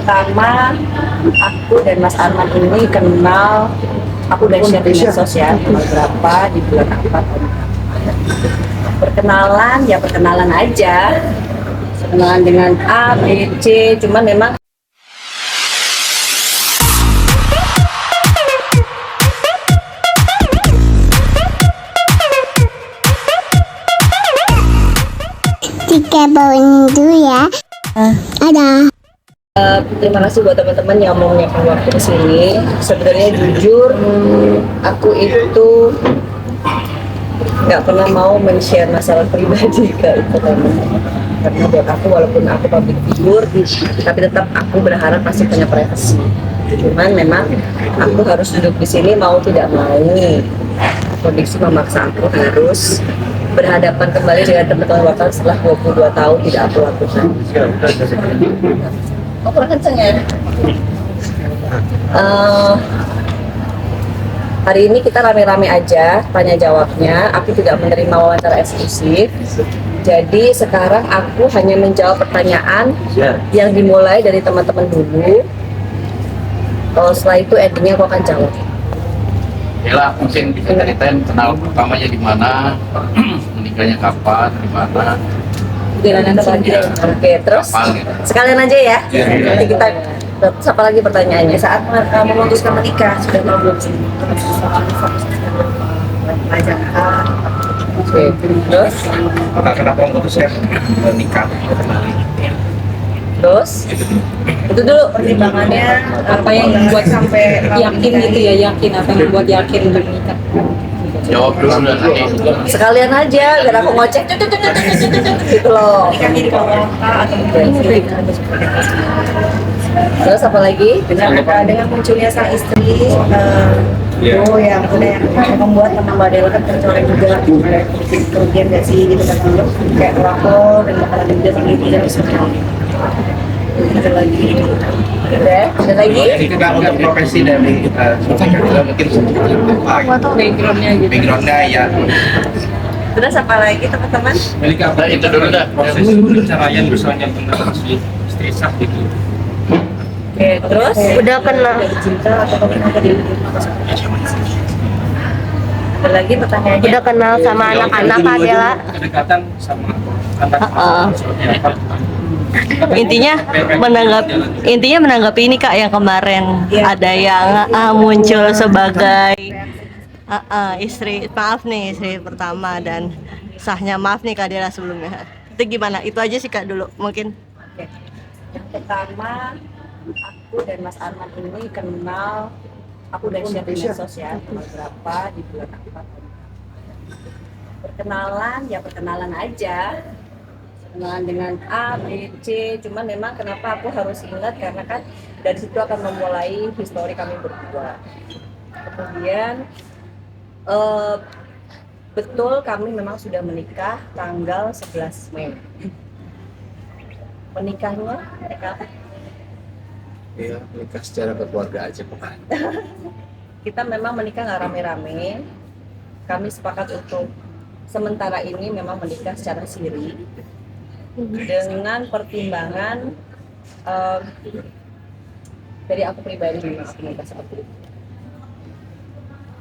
pertama, aku dan Mas Arman ini kenal, aku udah share di medsos ya, tanggal berapa, di bulan apa, perkenalan, ya perkenalan aja, perkenalan dengan A, B, C, cuman memang Tiga bawang dulu ya. Ada. terima kasih buat teman-teman yang mau menyiapkan waktu ke sini. Sebenarnya jujur, aku itu nggak pernah mau men-share masalah pribadi ke teman-teman. Karena buat aku, walaupun aku public figure, tapi tetap aku berharap masih punya privasi. Cuman memang aku harus duduk di sini mau tidak mau. Kondisi memaksa aku harus berhadapan kembali dengan teman-teman wartawan setelah 22 tahun tidak aku lakukan. Oh, kurang kenceng ya? Hari ini kita rame-rame aja tanya jawabnya. Aku tidak menerima wawancara eksklusif. Jadi sekarang aku hanya menjawab pertanyaan yang dimulai dari teman-teman dulu. Setelah itu endingnya aku akan jawab. Yalah, mungkin bisa ceritain kenal pertamanya di mana, menikahnya kapan, di mana. Oke, terus sekalian aja ya. Nanti kita apa lagi pertanyaannya? Saat memutuskan menikah sudah tahu belum sih? Oke, terus Kenapa memutuskan menikah? terus itu dulu pertimbangannya, apa yang membuat sampai yakin gitu ya, yakin apa yang membuat yakin untuk menikah? Jawab dulu nanti. Sekalian aja biar aku ngocek gitu loh. Terus apa lagi? Dengan munculnya sang istri, yang membuat teman Mbak Dela kan tercoreng juga kerugian nggak sih gitu kan, kayak pelakor dan bakalan juga sendiri dan sebagainya. Ada lagi. Ada lagi? Ini kan untuk profesi dari juga mungkin Backgroundnya gitu. backgroundnya ya. Terus apa lagi teman-teman? Nah, itu dulu dah. Proses pencarian misalnya tentang istri sah gitu. Oke, terus Udah kenal. Cinta atau kenapa dia ada lagi pertanyaannya? Udah kenal sama anak-anak Adela. Kedekatan sama anak seperti apa? Intinya menanggapi ini Kak yang kemarin ada yang muncul sebagai istri pertama dan sahnya maaf nih Kak Dela sebelumnya. Itu gimana? Itu aja sih Kak dulu mungkin. Oke. Yang pertama, aku dan Mas Arman ini kenal, aku udah share di medsos ya, tanggal berapa, di bulan apa. Perkenalan, ya perkenalan aja. Perkenalan dengan A, B, C, cuman memang kenapa aku harus ingat, karena kan dari situ akan memulai histori kami berdua. Kemudian, betul kami memang sudah menikah tanggal 11 Mei. Menikah Iya, menikah secara keluarga aja bukan. kita memang menikah nggak rame-rame. Kami sepakat untuk sementara ini memang menikah secara siri dengan pertimbangan dari aku pribadi aku menikah seperti itu.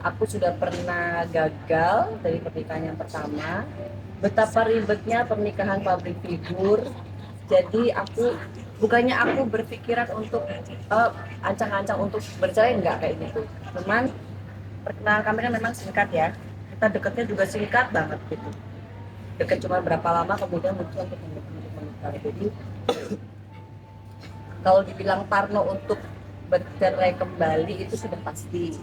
Aku sudah pernah gagal dari pernikahan yang pertama. Betapa ribetnya pernikahan public figure. Jadi bukannya aku berpikiran untuk ancang-ancang untuk bercerai, enggak kayak gitu. Cuman perkenalan kami kan memang singkat ya. Kita deketnya juga singkat banget gitu. Deket cuma berapa lama kemudian muncul untuk menikah. Jadi kalau dibilang parno untuk bercerai kembali itu sudah pasti.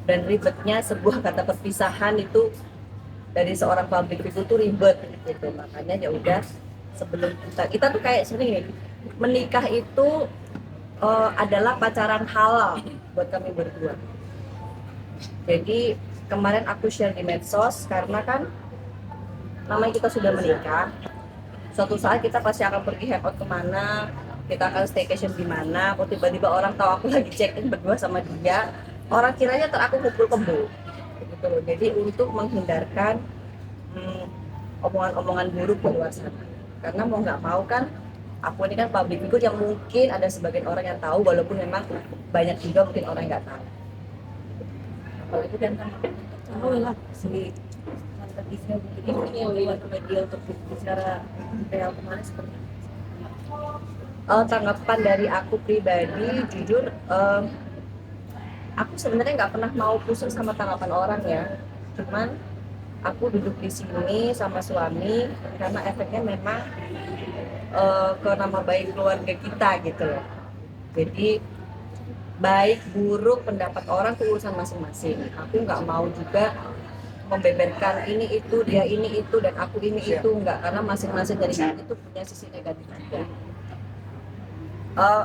Dan ribetnya sebuah kata perpisahan itu dari seorang public figure itu ribet gitu. Makanya ya udah, sebelum kita tuh kayak sering nih, menikah itu adalah pacaran halal buat kami berdua. Jadi kemarin aku share di medsos karena kan namanya kita sudah menikah, suatu saat kita pasti akan pergi hangout kemana, kita akan staycation di mana. Kok tiba-tiba orang tahu aku lagi check-in berdua sama dia, orang kiranya aku kumpul kebo gitu loh. Jadi untuk menghindarkan omongan-omongan buruk di luar sana, karena mau nggak mau kan aku ini kan public figure yang mungkin ada sebagian orang yang tahu, walaupun memang banyak juga mungkin orang yang nggak tahu. Kalau itu kan si strategisnya mungkin ini yang lewat media untuk bicara real kemarin seperti apa? Tanggapan dari aku pribadi, jujur, aku sebenarnya nggak pernah mau pusing sama tanggapan orang ya. Cuman aku duduk di sini sama suami karena efeknya memang ke nama baik keluarga kita gitu loh. Jadi baik buruk pendapat orang itu urusan masing-masing. Aku nggak mau juga membeberkan ini itu, dia ini itu, dan aku ini itu, nggak, karena masing-masing dari kita itu punya sisi negatif juga.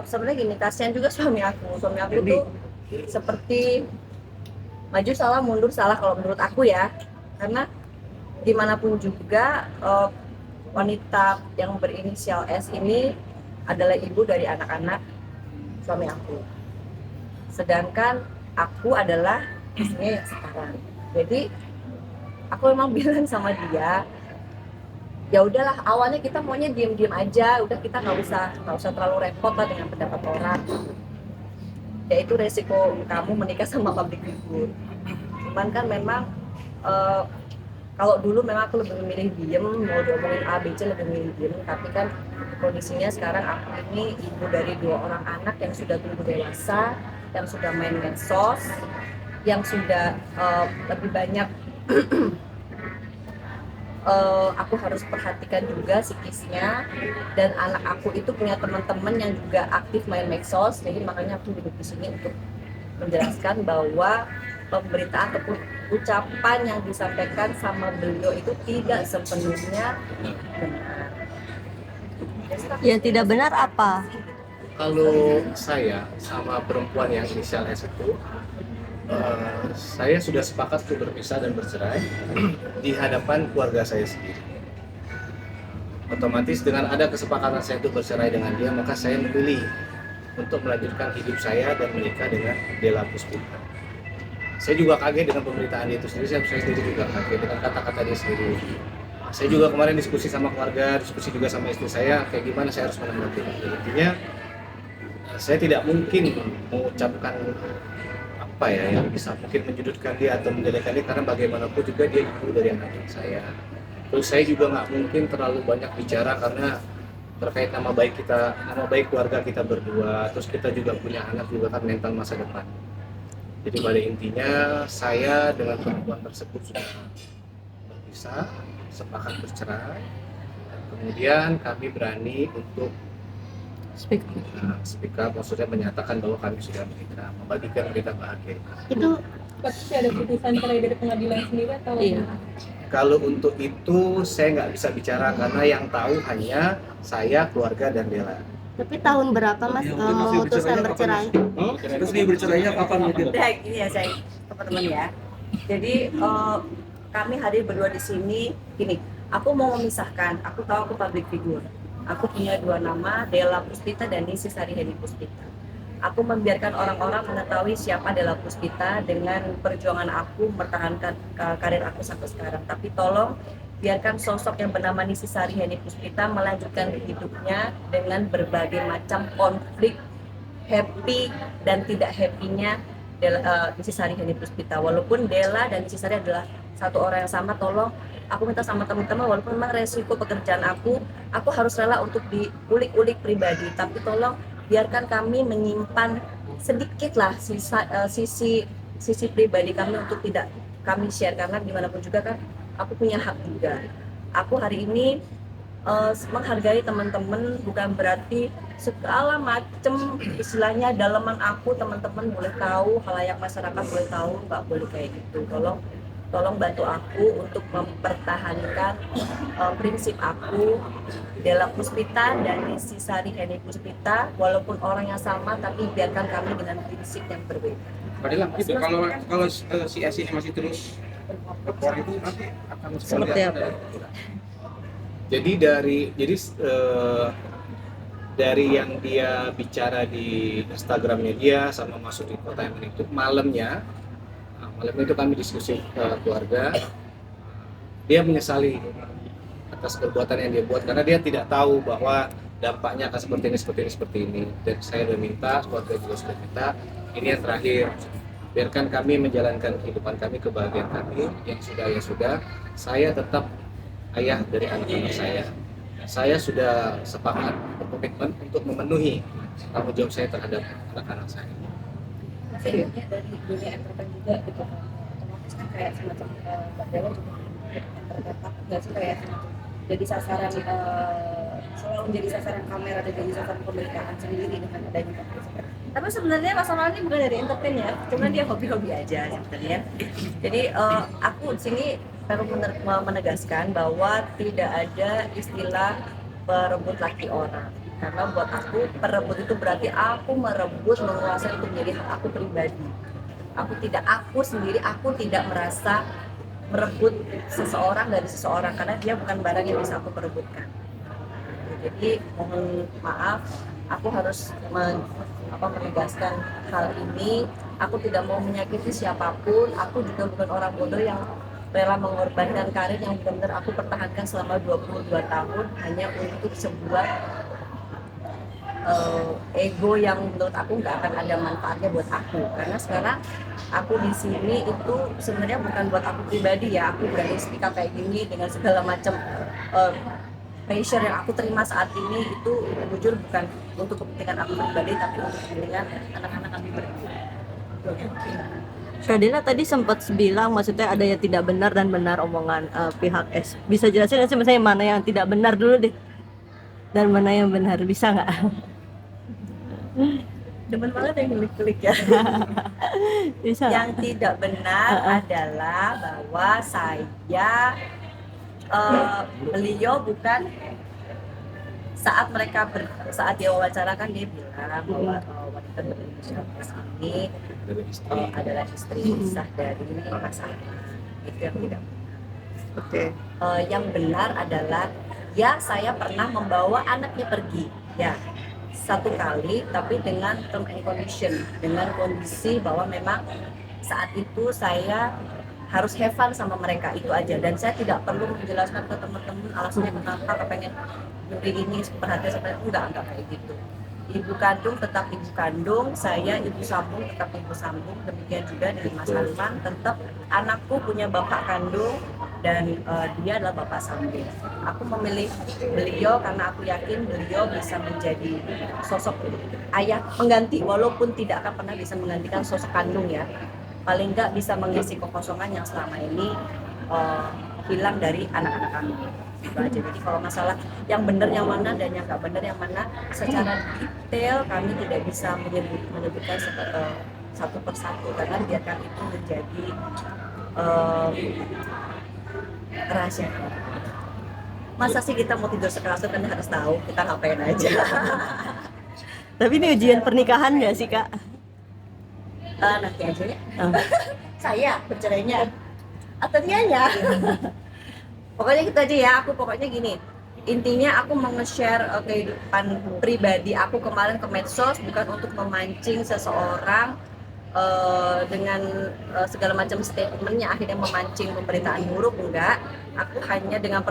Sebenarnya gini, kasihan juga suami aku tuh seperti maju salah mundur salah kalau menurut aku ya, karena gimana pun juga wanita yang berinisial S ini adalah ibu dari anak-anak suami aku, sedangkan aku adalah istrinya yang sekarang. Jadi aku memang bilang sama dia, ya udahlah, awalnya kita maunya diem-diem aja, udah kita nggak usah terlalu repot lah dengan pendapat orang. Ya itu resiko kamu menikah sama public figure. Cuman kan memang kalau dulu memang aku lebih memilih diem, mau diomongin A, B, C lebih memilih diem. Tapi kan kondisinya sekarang aku ini ibu dari 2 orang anak yang sudah tumbuh dewasa, yang sudah main medsos, yang sudah lebih banyak aku harus perhatikan juga psikisnya, dan anak aku itu punya teman-teman yang juga aktif main medsos. Jadi makanya aku duduk di sini untuk menjelaskan bahwa pemberitaan ataupun ucapan yang disampaikan sama beliau itu tidak sepenuhnya benar. Yang tidak benar apa? Kalau saya sama perempuan yang inisial S itu, saya sudah sepakat untuk berpisah dan bercerai di hadapan keluarga saya sendiri. Otomatis dengan ada kesepakatan saya untuk bercerai dengan dia, maka saya memilih untuk melanjutkan hidup saya dan menikah dengan Della Puspita. Saya juga kaget dengan pemberitaan itu sendiri, saya sendiri juga kaget dengan kata-kata dia sendiri. Saya juga kemarin diskusi sama keluarga, diskusi juga sama istri saya, kayak gimana saya harus menanggapi. Intinya, saya tidak mungkin mengucapkan apa ya yang bisa mungkin menjudutkan dia atau menjelekan dia, karena bagaimanapun juga dia ibu dari anak saya. Terus saya juga nggak mungkin terlalu banyak bicara karena terkait nama baik kita, nama baik keluarga kita berdua. Terus kita juga punya anak juga kan, mental masa depan. Jadi pada intinya saya dengan perempuan tersebut sudah berpisah, sepakat bercerai. Dan kemudian kami berani untuk speak up, maksudnya menyatakan bahwa kami sudah menikah, membagikan berita bahagia. Itu pasti ada putusan cerai dari pengadilan sendiri atau? Iya. Kalau untuk itu saya nggak bisa bicara karena yang tahu hanya saya, keluarga, dan Della. tapi tahun berapa Mas memutuskan bercerai? Terus dia bercerainya kapan gitu? Udah gini ya saya teman-teman ya. Jadi kami hadir berdua di sini. Gini, aku mau memisahkan. Aku tahu aku public figure. Aku punya 2 nama, Della Puspita dan Nisi Sariheni Puspita. Aku membiarkan orang-orang mengetahui siapa Della Puspita dengan perjuangan aku mempertahankan karir aku sampai sekarang. Tapi tolong biarkan sosok yang bernama Nisi Sariheni Puspita melanjutkan hidupnya dengan berbagai macam konflik, happy dan tidak happy-nya Nisi Sariheni Puspita. Walaupun Della dan Nisi Sari adalah satu orang yang sama, tolong aku minta sama teman-teman, walaupun memang resiko pekerjaan aku harus rela untuk diulik-ulik pribadi, tapi tolong biarkan kami menyimpan sedikit lah sisi pribadi kami untuk tidak kami share, karena gimana pun juga kan aku punya hak juga. Aku hari ini menghargai teman-teman, bukan berarti segala macem istilahnya dalaman aku teman-teman boleh tahu, khalayak masyarakat boleh tahu, nggak boleh kayak gitu. Tolong bantu aku untuk mempertahankan prinsip aku, Della Puspita dan Nisi Sariheni Puspita, walaupun orang yang sama tapi biarkan kami dengan prinsip yang berbeda. Padahal gitu, kalau si S ini masih terus berpor itu nanti akan Seperti apa? Jadi dari yang dia bicara di Instagramnya dia sama masuk di kota yang itu, malam itu kami diskusi keluarga. Dia menyesali atas perbuatan yang dia buat karena dia tidak tahu bahwa dampaknya akan seperti ini. Dan saya sudah minta, keluarga juga sudah minta, ini yang terakhir. Biarkan kami menjalankan kehidupan kami, kebahagiaan kami, yang sudah. Saya tetap ayah dari anak-anak saya. Saya sudah sepakat berkomitmen untuk memenuhi tanggung jawab saya terhadap anak-anak saya. Maksudnya dari dunia entertain juga gitu kan, otomatis kan kayak semacam Mbak Dewa juga entertain, takut nggak sih kayak jadi sasaran selalu menjadi sasaran kamera dan jadi sasaran pemberitaan sendiri dengan adanya podcast seperti ini. Tapi sebenarnya masalah ini bukan dari entertain ya, cuman dia hobi-hobi aja sebenarnya. Jadi aku di sini perlu menegaskan bahwa tidak ada istilah perebut laki orang. Karena buat aku perebut itu berarti aku merebut, menguasai untuk menjadi hak aku pribadi. Aku sendiri tidak merasa merebut seseorang dari seseorang karena dia bukan barang yang bisa aku perebutkan. Jadi mohon maaf, aku harus menegaskan hal ini. Aku tidak mau menyakiti siapapun. Aku juga bukan orang bodoh yang rela mengorbankan karir yang benar-benar aku pertahankan selama 22 tahun hanya untuk sebuah ego yang menurut aku nggak akan ada manfaatnya buat aku. Karena sekarang aku di sini itu sebenarnya bukan buat aku pribadi ya. Aku berani speak up kayak gini dengan segala macam pressure yang aku terima saat ini itu jujur bukan untuk kepentingan aku pribadi tapi untuk kepentingan anak-anak kami berdua. Kak Dela tadi sempat bilang maksudnya ada yang tidak benar dan benar omongan pihak S. Bisa jelasin nggak sih misalnya mana yang tidak benar dulu deh dan mana yang benar, bisa nggak? Demen banget yang klik-klik ya. Bisa. Yang tidak benar adalah bahwa beliau bukan saat dia wawancarakan dia bilang bahwa wanita berinisial S ini adalah istri sah dari Mas Ahmad. Itu yang tidak benar. Oke. Yang benar adalah ya saya pernah membawa anaknya pergi ya satu kali tapi dengan term and condition, dengan kondisi bahwa memang saat itu saya harus have fun sama mereka, itu aja. Dan saya tidak perlu menjelaskan ke teman-teman alasannya kenapa kepengen beli ini perhatian seperti enggak kayak gitu. Ibu kandung tetap ibu kandung, saya ibu sambung tetap ibu sambung, demikian juga dengan Mas Arman, tetap anakku punya bapak kandung dan dia adalah bapak sambung. Aku memilih beliau karena aku yakin beliau bisa menjadi sosok ayah pengganti walaupun tidak akan pernah bisa menggantikan sosok kandung ya. Paling nggak bisa mengisi kekosongan yang selama ini hilang dari anak-anak kami. Itu aja. Jadi kalau masalah yang benar yang mana dan yang nggak benar yang mana secara detail kami tidak bisa menyebutkan satu persatu karena biarkan itu menjadi rahasia. Masa sih kita mau tidur sekasur kan harus tahu kita ngapain aja. Tapi ini ujian pernikahan nggak sih Kak? Nanti aja ya. Saya bercerainya atau dianya. Pokoknya gitu aja ya. Aku pokoknya gini. Intinya aku mau nge-share kehidupan pribadi aku kemarin ke medsos bukan untuk memancing seseorang dengan segala macam statementnya akhirnya memancing pemberitaan buruk, enggak. Aku hanya dengan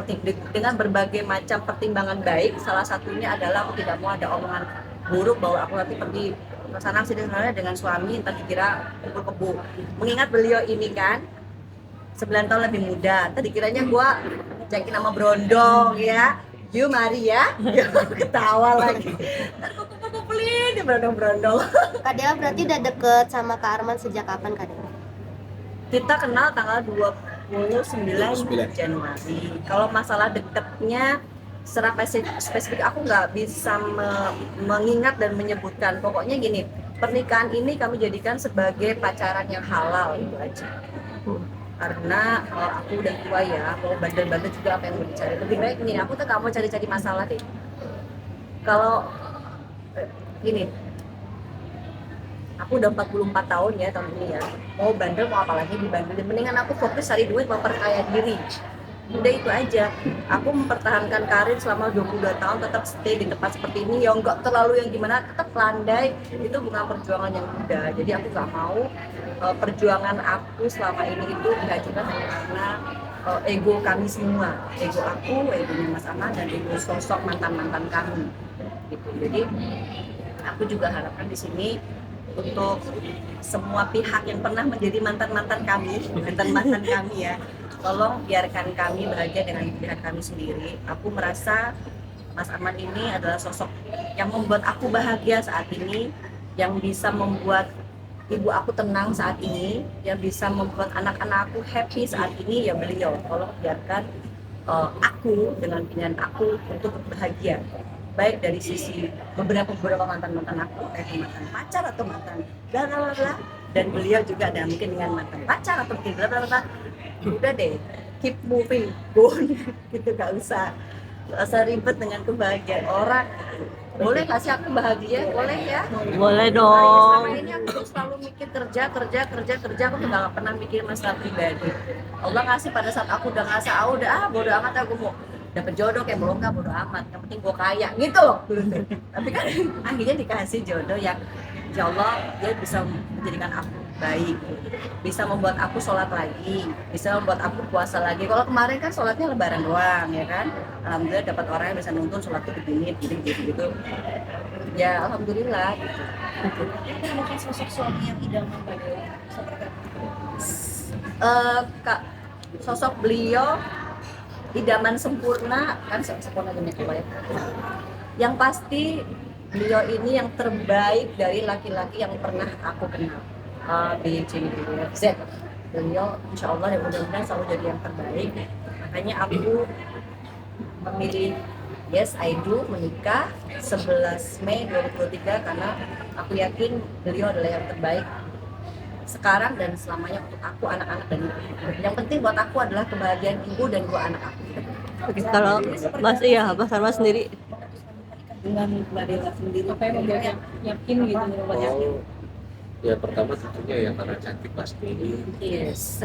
berbagai macam pertimbangan baik, salah satunya adalah aku tidak mau ada omongan buruk bahwa aku nanti pergi ke sana sini dengan suami entah dikira kumpul kebo. Mengingat beliau ini kan 9 tahun lebih muda, tadi kiranya gua jakin nama Brondong ya. You mari ya. Ketawa lagi. Ntar kumpulin di Brondong-Brondong. Kak Dela berarti udah deket sama Kak Arman sejak kapan Kak Dela? Kita kenal tanggal 29 Januari. Kalau masalah deketnya secara spesifik aku nggak bisa mengingat dan menyebutkan. Pokoknya gini, pernikahan ini kami jadikan sebagai pacaran yang halal, itu aja. Karena aku udah tua ya, mau bandel-bandel juga apa yang mau dicari. Lebih baik nih, aku tuh gak mau cari-cari masalah deh. Kalau gini, aku udah 44 tahun ya tahun ini ya, mau bandel mau apa lagi dibandelin. Mendingan aku fokus cari duit, memperkaya diri. Udah itu aja. Aku mempertahankan karir selama 22 tahun, tetap stay di tempat seperti ini, yang nggak terlalu yang gimana, tetap landai. Itu bukan perjuangan yang mudah. Jadi aku nggak mau perjuangan aku selama ini itu dihancurkan hanya karena ego kami semua, ego aku, egonya Mas Ahmad, dan ego sosok mantan-mantan kami. gitu. Jadi aku juga harapkan di sini untuk semua pihak yang pernah menjadi mantan-mantan kami ya, tolong biarkan kami bahagia dengan pilihan kami sendiri. Aku merasa Mas Arman ini adalah sosok yang membuat aku bahagia saat ini, yang bisa membuat ibu aku tenang saat ini, yang bisa membuat anak-anak aku happy saat ini, ya beliau. Tolong biarkan aku dengan pilihan aku untuk bahagia, baik dari sisi beberapa mantan aku, kayak mantan pacar atau mantan bla bla bla, dan beliau juga ada mungkin dengan mantan pacar atau mungkin bla bla bla. Udah deh, keep moving on gitu, gak usah ribet dengan kebahagiaan orang. Boleh gak sih aku bahagia? Boleh ya. Boleh Selama dong. ini aku selalu mikir kerja, aku tuh gak pernah mikir masalah pribadi. Allah kasih pada saat aku udah ngerasa, udah bodo amat, aku mau dapet jodoh kayak bohong, bodo amat, yang penting gue kaya gitu loh. Tapi kan akhirnya dikasih jodoh yang insya Allah dia bisa menjadikan aku baik, bisa membuat aku sholat lagi, bisa membuat aku puasa lagi. Kalau kemarin kan sholatnya lebaran doang ya kan, alhamdulillah dapat orang yang bisa nonton sholat tuh begini gitu ya, alhamdulillah gitu. Mungkin sosok suami yang idaman pada seperti Kak, sosok beliau idaman sempurna kan, sempurna gini ya. Yang pasti beliau ini yang terbaik dari laki-laki yang pernah aku kenal. A, B, C, D, E, F, Z. Beliau insya Allah ya mudah-mudahan selalu jadi yang terbaik. Makanya aku memilih yes I do menikah 11 Mei 2023 karena aku yakin beliau adalah yang terbaik sekarang dan selamanya untuk aku, anak-anak, dan ibu. Yang penting buat aku adalah kebahagiaan ibu dan dua anak aku. Kalau Mas Arman sendiri dengan Mbak Dela sendiri, Apa yang membuat yakin gitu membuat yakin? Oh, ya pertama tentunya ya karena cantik pasti. Yes.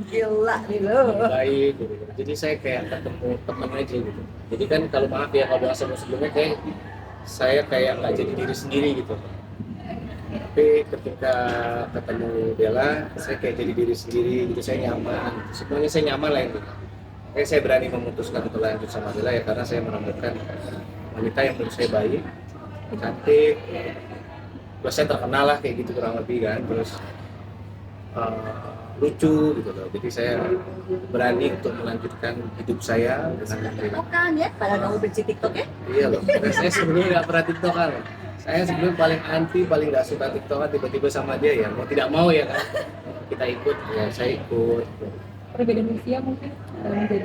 Gila nih lo. Baik gitu. Jadi saya kayak ketemu teman aja gitu. Jadi kan kalau maaf ya kalau bahasa sebelumnya kayak saya kayak nggak jadi diri sendiri gitu. Tapi ketika ketemu Bella, saya kayak jadi diri sendiri gitu, saya nyaman. Semuanya saya nyaman lah gitu. Kayak saya berani memutuskan untuk lanjut sama Bella ya karena saya menemukan wanita yang menurut saya baik, cantik, terus saya terkenal lah kayak gitu kurang lebih kan, terus lucu gitu loh. Jadi saya berani untuk melanjutkan hidup saya dengan Bella. TikTokan ya, padahal kamu benci TikTok ya? Iya loh, saya sebelumnya nggak pernah TikTokan. Saya sebelumnya paling anti, paling nggak suka TikTokan, tiba-tiba sama dia ya mau tidak mau ya kan kita ikut, ya saya ikut. Perbedaan usia mungkin?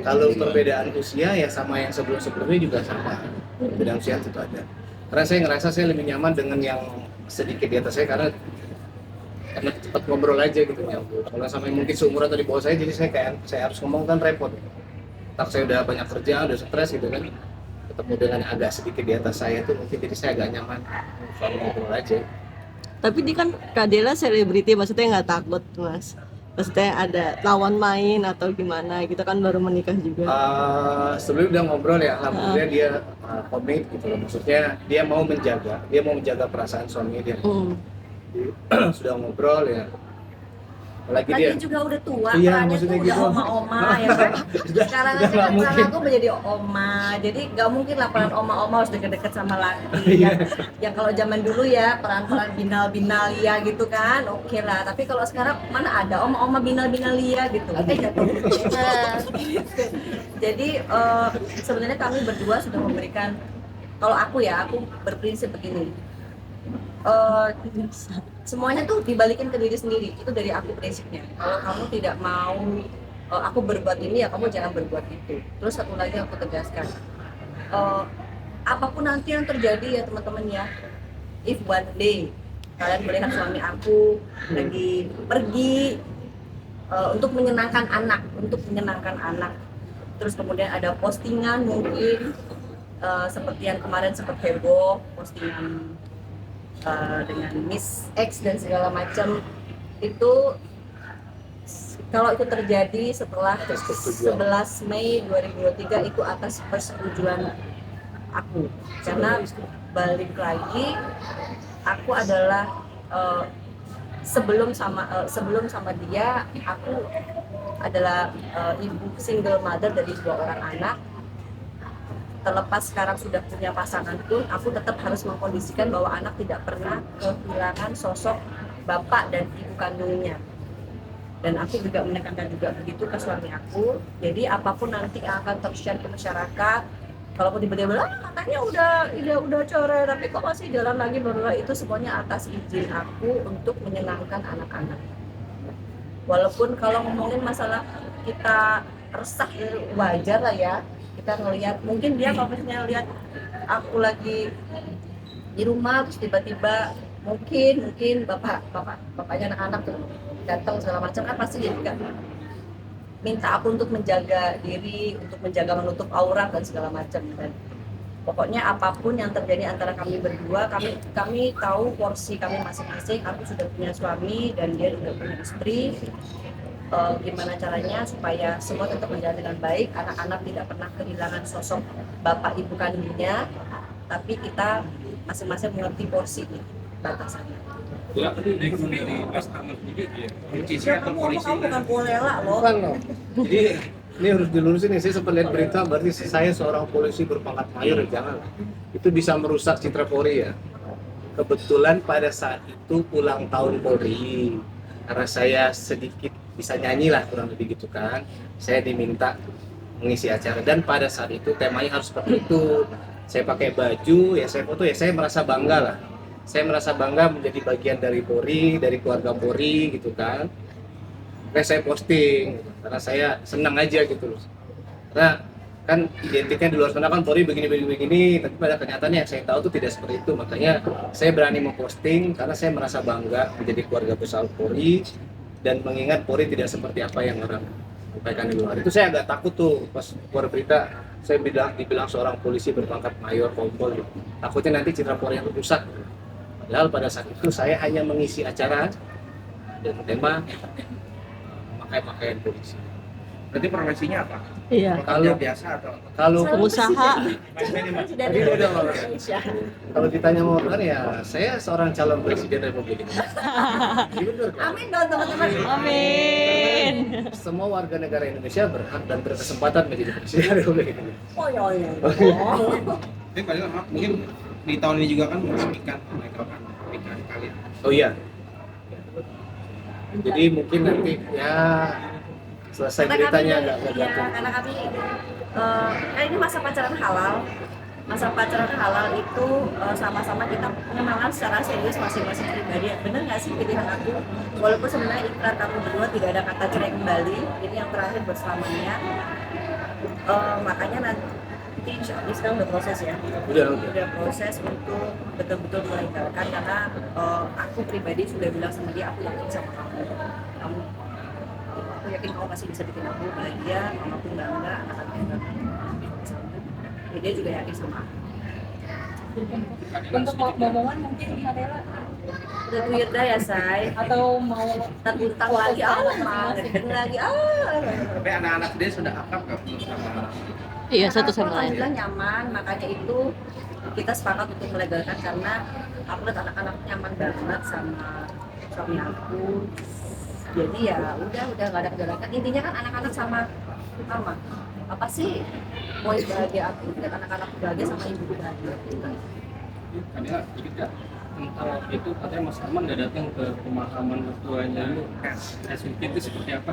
Kalau perbedaan usia ya sama yang sebelum-sebelumnya juga sama. Perbedaan usia itu ada. Karena saya ngerasa saya lebih nyaman dengan yang sedikit di atas saya karena cepat ngobrol aja gitu ya. Kalau sama yang mungkin seumuran atau di bawah saya, jadi saya harus ngomong kan repot. Tak saya udah banyak kerja, udah stres gitu kan. Ketemu dengan agak sedikit di atas saya tuh mungkin jadi saya agak nyaman. Selalu ngobrol aja. tapi dia kan Kak Dela selebriti, maksudnya nggak takut Mas? Maksudnya ada lawan main atau gimana gitu kan, baru menikah juga. Sebelum udah ngobrol ya, alhamdulillah dia komit gitu loh. Maksudnya dia mau menjaga perasaan suaminya dia. Sudah ngobrol ya. Apalagi Lagi dia juga udah tua, Iya, perannya maksudnya tuh udah gitu. oma-oma ya kan. Sekarang udah aja nggak kan mungkin. peran aku menjadi oma, jadi nggak mungkin lah peran oma-oma harus deket-deket sama laki. Iya. Yang kalau zaman dulu ya peran-peran binal-binal ya gitu kan, oke lah. Tapi kalau sekarang mana ada oma-oma binal-binal ya gitu. Jatuh. Jadi sebenarnya kami berdua sudah memberikan, kalau aku berprinsip begini. Semuanya tuh dibalikin ke diri sendiri, itu dari aku prinsipnya. Kalau kamu tidak mau aku berbuat ini ya kamu jangan berbuat itu. Terus satu lagi aku tegaskan, apapun nanti yang terjadi ya teman-teman ya, if one day kalian melihat suami aku lagi pergi untuk menyenangkan anak, terus kemudian ada postingan mungkin seperti yang kemarin sempat heboh, postingan dengan Miss X dan segala macam, itu kalau itu terjadi setelah 11 Mei 2023 itu atas persetujuan aku, karena balik lagi aku adalah sebelum sama dia aku adalah ibu single mother dari 2 orang anak. terlepas sekarang sudah punya pasangan pun, aku tetap harus mengkondisikan bahwa anak tidak pernah kehilangan sosok bapak dan ibu kandungnya. Dan aku juga menekankan juga begitu ke suami aku. Jadi apapun nanti yang akan tershare ke masyarakat, kalaupun tiba-tiba katanya udah cerai tapi kok masih jalan lagi, itu semuanya atas izin aku untuk menyenangkan anak-anak. Walaupun kalau ngomongin masalah kita resah, wajar lah ya, kita ngelihat mungkin dia kalau misalnya lihat aku lagi di rumah terus tiba-tiba mungkin bapaknya anak-anak tuh datang segala macam, kan pasti dia juga minta aku untuk menjaga diri, untuk menjaga menutup aurat dan segala macam. Dan pokoknya apapun yang terjadi antara kami berdua, kami tahu porsi kami masing-masing. Aku sudah punya suami dan dia sudah punya istri. Gimana caranya supaya semua tetap berjalan dengan baik, anak-anak tidak pernah kehilangan sosok bapak ibu kandungnya, tapi kita masing-masing mengerti porsi batasannya. Ya, tadi dari Bastarnas sendiri ya. Polisi atau polisi? Kamu bukan bolela loh. Bukan loh. Jadi ini harus dilurusin nih. Saya sempat lihat berita, berarti saya seorang polisi berpangkat mayor, jangan. Itu bisa merusak citra Polri ya. Kebetulan pada saat itu ulang tahun Polri, karena saya sedikit bisa nyanyi lah kurang lebih gitu kan. Saya diminta mengisi acara dan pada saat itu temanya harus seperti itu. Saya pakai baju, ya saya foto, ya saya merasa bangga lah. Saya merasa bangga menjadi bagian dari Polri, dari keluarga Polri gitu kan. Makanya saya posting gitu, karena saya senang aja gitu loh. Karena kan identiknya di luar sana kan Polri begini, tapi pada kenyataannya yang saya tahu tuh tidak seperti itu. Makanya saya berani memposting karena saya merasa bangga menjadi keluarga besar Polri dan mengingat Polri tidak seperti apa yang orang sampaikan di luar. Itu saya agak takut tuh pas keluar berita, saya dibilang seorang polisi berpangkat mayor, kompol gitu. Takutnya nanti citra Polri yang rusak. Padahal pada saat itu saya hanya mengisi acara dan tema pakaian polisi. Berarti profesinya apa? Iya. Kalau biasa atau Kalau Pengusaha. kalau ditanya mau kan ya saya seorang calon presiden Republik Indonesia. Bener, kan? Amin dong teman-teman. Amin. Semua warga negara Indonesia berhak dan berkesempatan menjadi presiden Republik Indonesia. Oh iya. Tapi padahal mungkin di tahun ini juga kan meresmikan pernikahan kalian. Oh iya. Jadi mungkin nanti ya selesai beritanya agak ya, gantung. karena kami kan ini masa pacaran halal. Masa pacaran halal itu sama-sama kita mengenalkan secara serius masing-masing pribadi. Bener nggak sih pilihan aku? Walaupun sebenarnya ikrar kamu berdua tidak ada kata cerai kembali, ini yang terakhir bersamanya. Makanya nanti insya Allah sekarang udah proses ya. Udah proses untuk betul-betul melegalkan karena aku pribadi sudah bilang sama dia, aku yakin sama kamu. Aku yakin kamu pasti bisa bikin aku bahagia, aku bangga, anak-anaknya bangga. Ya, dia juga yakin sama aku. Untuk momongan mungkin Adela Udah duit dah ya say. atau mau Utang lagi, lagi. Tapi anak-anak dia sudah akrab nggak belum sama? Iya, satu sama lain. Alhamdulillah nyaman, makanya itu kita sepakat untuk melegalkan karena aku lihat anak-anak nyaman banget sama suami aku. Jadi ya udah nggak ada kendala. Intinya kan anak-anak sama mama. Apa sih poin bahagia aku? Lihat anak-anak bahagia sama ibu bahagia. Ada sedikit tentang itu katanya Mas Arman nggak datang ke pemakaman mertuanya. SWP itu seperti apa?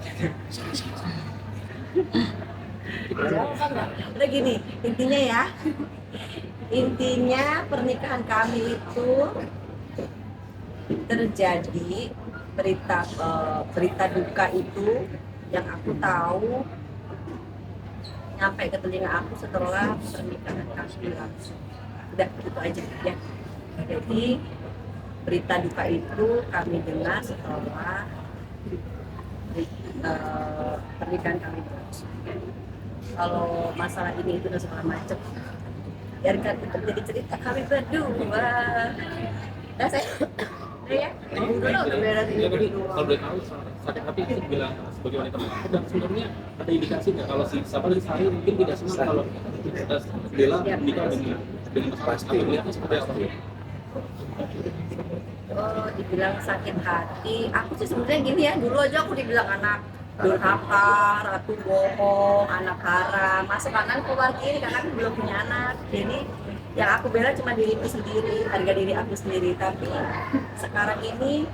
Udah gini, intinya pernikahan kami itu terjadi berita duka itu yang aku tahu nyampe ke telinga aku setelah pernikahan kami langsung. Udah gitu aja ya. Jadi berita duka itu kami dengar setelah pernikahan kami berlangsung. Kalau masalah ini itu dan segala macam, biarkan itu menjadi cerita kami berdua. Dah saya, ya. Udah beres ini. Ya tadi kalau boleh tahu sakit hati itu bilang sebagai wanita mengaku dan sebenarnya ada indikasi nggak kalau si Sari mungkin tidak senang kalau kita Bella menikah dengan Mas Pasti melihatnya seperti apa? Oh, dibilang sakit hati. Aku sih sebenarnya gini ya, dulu aja aku dibilang anak durhaka, ratu bohong, anak haram, masuk kanan keluar kiri karena aku belum punya anak. Jadi yang aku bela cuma diriku sendiri, harga diri aku sendiri. Tapi sekarang ini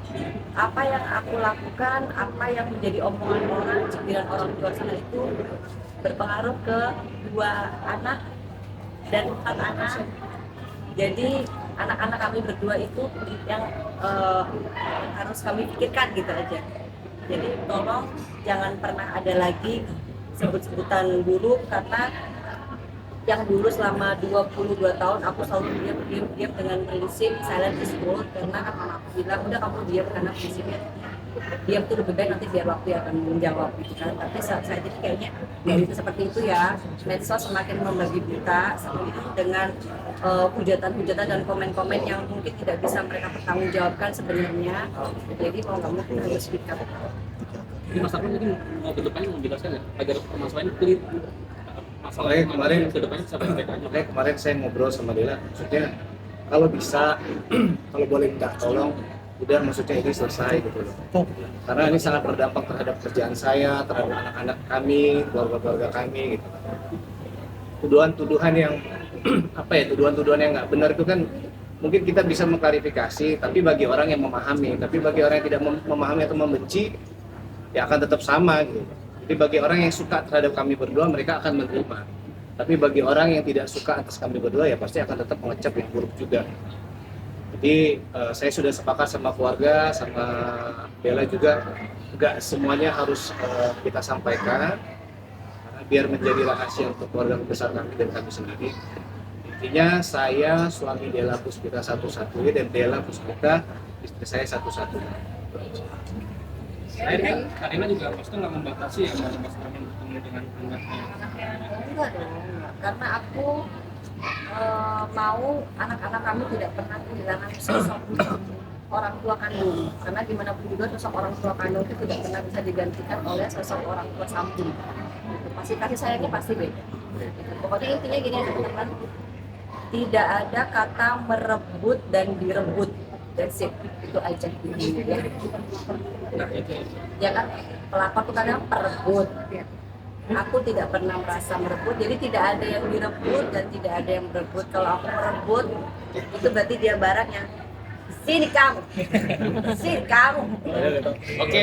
apa yang aku lakukan, apa yang menjadi omongan orang, cibiran orang di luar sana itu berpengaruh ke 2 anak dan 4 anak. Jadi anak-anak kami berdua itu yang harus kami pikirkan gitu aja. Jadi tolong jangan pernah ada lagi sebut-sebutan buruk, karena yang dulu selama 22 tahun aku selalu diam dengan prinsip silent is gold, karena kan mama aku bilang udah kamu diam karena prinsipnya diam tuh lebih baik, nanti biar waktu yang akan menjawab gitu kan. Tapi saat saya jadi kayaknya itu seperti itu ya, medsos semakin membagi berita dengan hujatan-hujatan dan komen-komen yang mungkin tidak bisa mereka pertanggungjawabkan sebenarnya. Jadi mau nggak mau kita harus speak up. Jadi Mas Arman mungkin mau ke depannya menjelaskan ya agar permasalahan ini clear. Masalah Oke, yang kemarin ke depannya sampai mereka aja. Makanya kemarin saya ngobrol sama Dela, maksudnya kalau bisa, kalau boleh minta tolong, udah maksudnya ini selesai gitu loh. Karena ini sangat berdampak terhadap kerjaan saya, terhadap anak-anak kami, keluarga-keluarga kami gitu. Tuduhan-tuduhan yang apa ya, tuduhan-tuduhan yang nggak benar itu kan mungkin kita bisa mengklarifikasi, tapi bagi orang yang memahami, tapi bagi orang yang tidak memahami atau membenci, ya akan tetap sama gitu. Jadi bagi orang yang suka terhadap kami berdua, mereka akan menerima. Tapi bagi orang yang tidak suka atas kami berdua, ya pasti akan tetap mengecap yang buruk juga. Jadi saya sudah sepakat sama keluarga, sama Bella juga, nggak semuanya harus kita sampaikan, karena biar menjadi rahasia untuk keluarga besar kami dan kami sendiri. Intinya saya suami Dela Puspita satu-satunya dan Dela Puspita istri saya satu-satunya. Karena juga pasti nggak membatasi ya Mas Arman bertemu dengan anaknya. Enggak dong, enggak. Karena aku mau anak-anak kami tidak pernah kehilangan sosok orang tua kandung. Karena gimana pun juga sosok orang tua kandung itu tidak pernah bisa digantikan oleh sosok orang tua sambung. Pasti kasih sayangnya pasti beda. Pokoknya intinya gini ya teman-teman, tidak ada kata merebut dan direbut. That's it, itu aja ya. Ya kan, pelakor itu kadang perebut. Aku tidak pernah merasa merebut, jadi tidak ada yang direbut dan tidak ada yang merebut. Kalau aku merebut, itu berarti dia barang yang sini kamu, sini kamu. Oke.